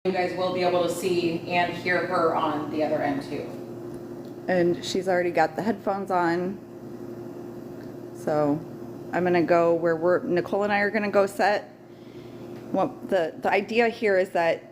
You guys will be able to see and hear her on the other end too. And she's already got the headphones on. So I'm gonna go where Nicole and I are gonna go set. Well, the idea here is that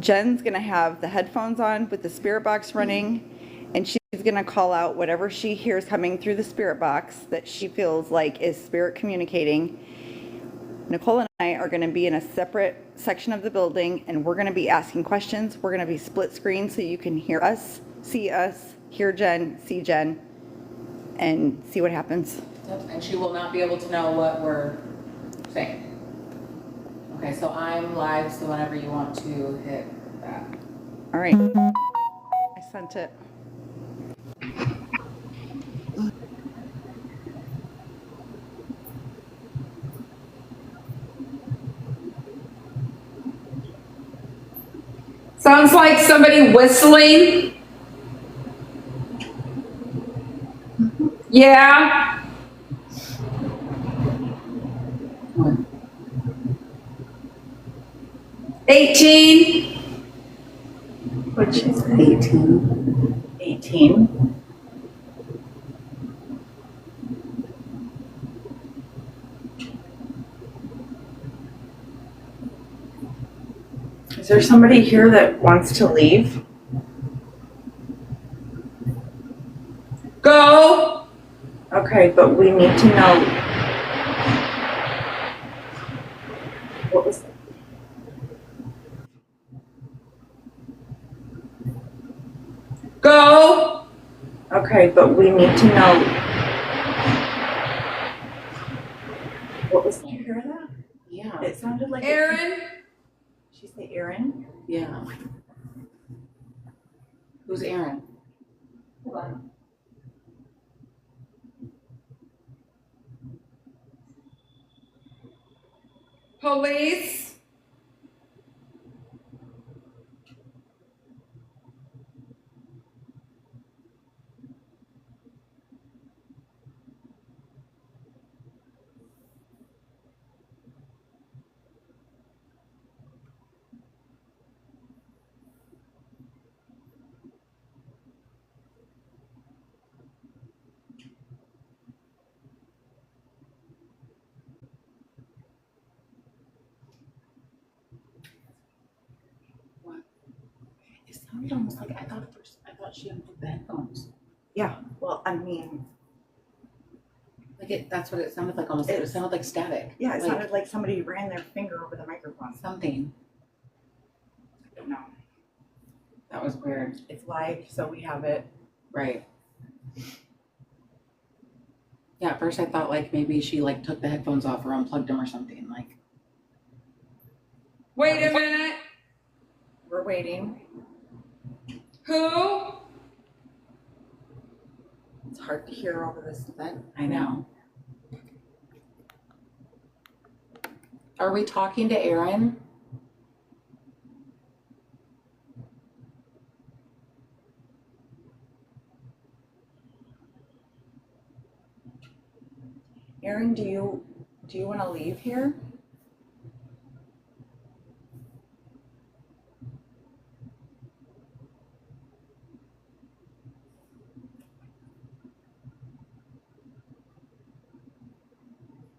Jen's gonna have the headphones on with the spirit box running, and she's gonna call out whatever she hears coming through the spirit box that she feels like is spirit communicating. Nicole and I are gonna be in a separate section of the building, and we're gonna be asking questions. We're gonna be split screen so you can hear us, hear Jen, see Jen, and see what happens. Yep, and she will not be able to know what we're saying. Okay, so I'm live, so whenever you want to hit that. All right, I sent it. Sounds like somebody whistling. Yeah. What? 18. Which is 18. 18. Is there somebody here that wants to leave? Go. Okay, but we need to know. What was that? Go. Okay, but we need to know. What was that? Did you hear that? Yeah. It sounded like Aaron. She say Aaron? Yeah. Who's Aaron? Hold on. Police. What? It sounded almost like I thought she unplugged the headphones. Yeah, well, I mean, That's what it sounded like almost. It sounded like static. yeah, it sounded like somebody ran their finger over the microphone. Something. I don't know. That was weird. It's live, so we have it. Right. Yeah, at first I thought like maybe she like took the headphones off or unplugged them or something. Like, Wait a minute. We're waiting. Who? It's hard to hear over this event. I know. Are we talking to Aaron? Aaron, do you want to leave here?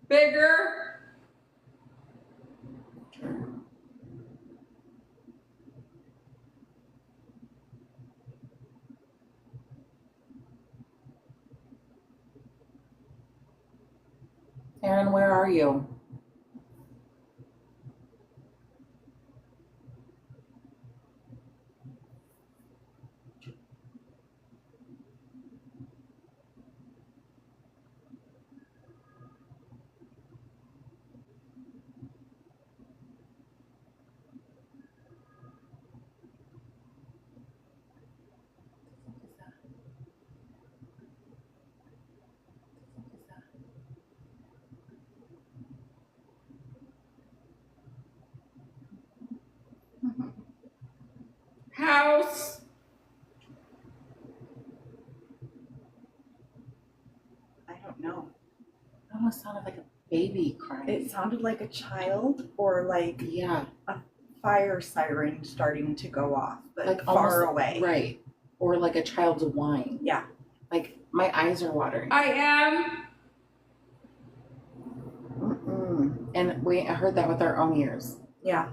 Bigger. Aaron, where are you? House. I don't know. It almost sounded like a baby crying. It sounded like a child or like Yeah. a fire siren starting to go off, but Like far almost, away. right? Or like a child's whine. Yeah. Like my eyes are watering. I am. Mm-mm. And we heard that with our own ears. Yeah.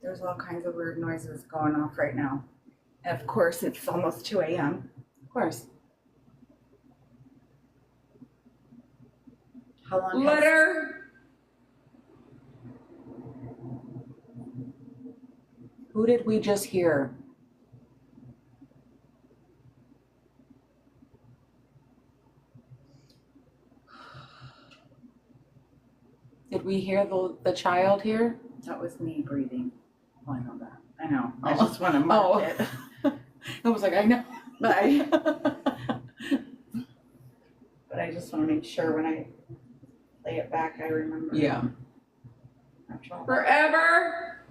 There's all kinds of weird noises going off right now. And of course, it's almost 2 a.m. Of course. How long has... Litter. Who did we just hear? Did we hear the child here? That was me breathing. Oh, I know that. I know. I Oh. just want to mark Oh. it. I was like, I know. But I just want to make sure when I play it back, I remember. Yeah. That's all. Forever.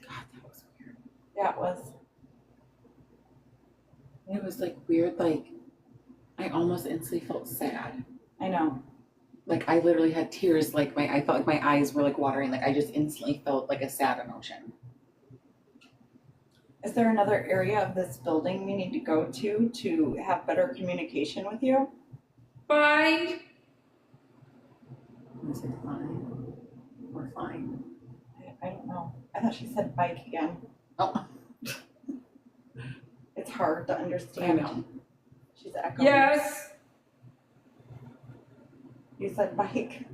God, that was weird. Yeah, it was. It was like weird, like I almost instantly felt sad. I know. Like I literally had tears, like I felt like my eyes were like watering, like I just instantly felt like a sad emotion. Is there another area of this building we need to go to have better communication with you? Find. Is it fine? We're fine. I don't know. I thought she said bike again. Oh, It's hard to understand. I know. She's echoing. Yes. You said bike.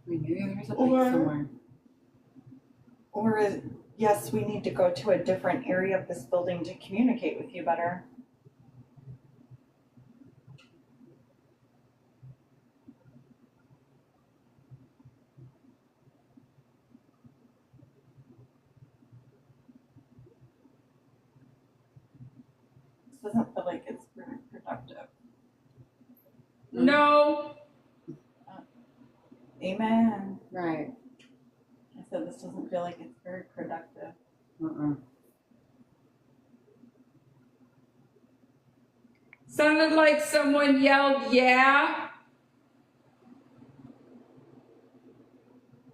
We knew there was a Or- bike somewhere. Or yes, we need to go to a different area of this building to communicate with you better. This doesn't feel like it's very productive. No. Amen. Right. I said this doesn't feel like it's very productive. Sounded like someone yelled, yeah.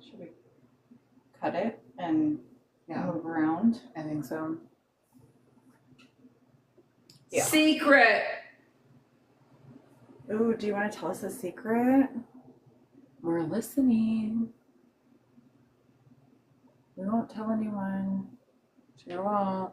Should we cut it and Yeah, move around? I think so. Yeah. Secret. Ooh, do you want to tell us a secret? We're listening. We won't tell anyone. Sure won't.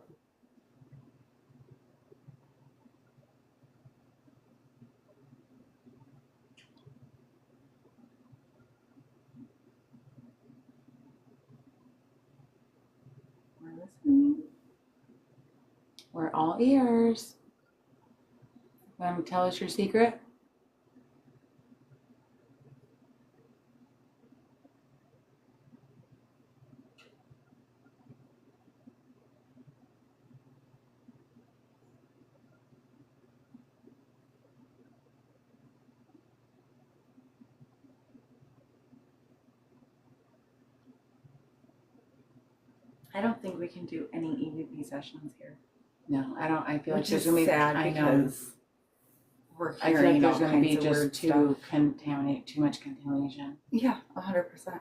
We're listening. We're all ears. Want to tell us your secret? I don't think we can do any EVP sessions here. No, I don't. I feel like Which there's is gonna be. sad I know. because we're I feel like hearing there's all gonna kinds be of just weird too stuff. too much contamination. Yeah, 100%.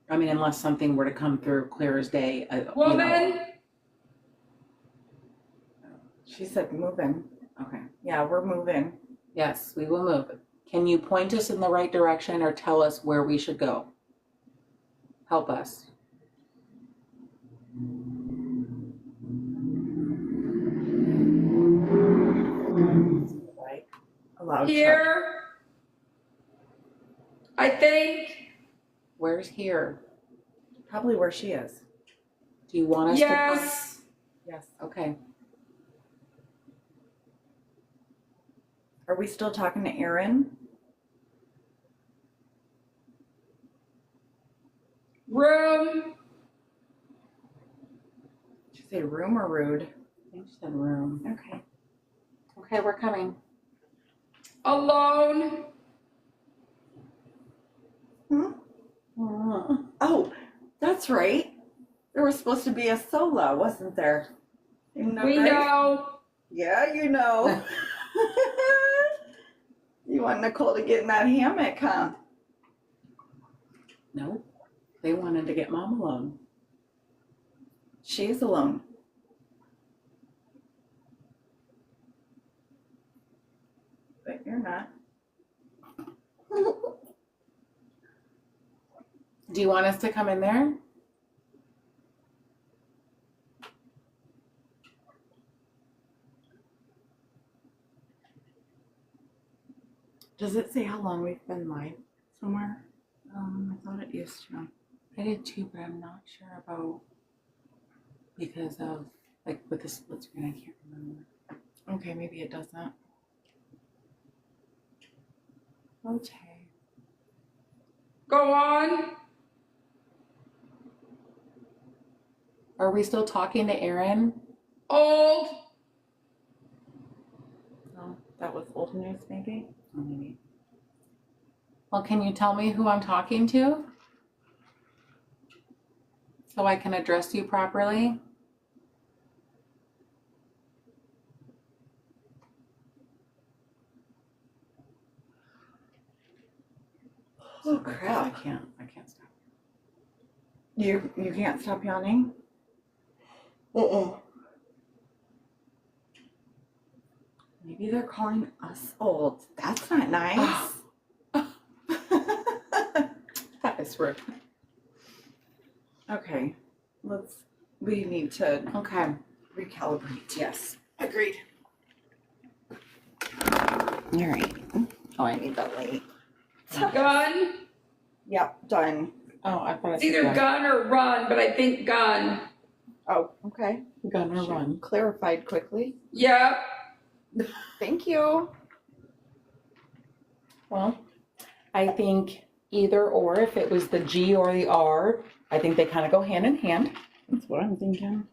I mean, unless something were to come through clear as day. Woman. She said moving. Okay. Yeah, we're moving. Yes, we will move. Can you point us in the right direction or tell us where we should go? Help us. Like a loud truck. Here. I think. Where's here? Probably where she is. Do you want us Yes. Yes. to? Okay. Are we still talking to Aaron? Room. Did you say room or rude? I think she said room. Okay. Okay, we're coming. alone, Oh, that's right. There was supposed to be a solo, wasn't there? Isn't that we right? know. Yeah, you know. You want Nicole to get in that hammock, huh? No, they wanted to get mom alone. She is alone. But you're not. Do you want us to come in there? Does it say how long we've been live somewhere? I thought it used to. I did too, but I'm not sure about because of like with the split screen. I can't remember. Okay, maybe it doesn't. Okay. Go on. Are we still talking to Aaron? Old. Oh, that was old news, maybe? Oh, maybe. Well, can you tell me who I'm talking to? So I can address you properly? Oh, I crap. can't stop. You can't stop yawning? Uh-oh. Maybe they're calling us old. That's not nice. That is rude. Okay, we need to Okay. recalibrate. Yes, agreed. All right. Oh, I need that light. Gun. Yep, done. Oh, I thought It's either gun or run, but I think gun. Oh, okay. Gun or run. Clarified quickly. Yep. Thank you. Well, I think either or, if it was the G or the R, I think they kind of go hand in hand. That's what I'm thinking.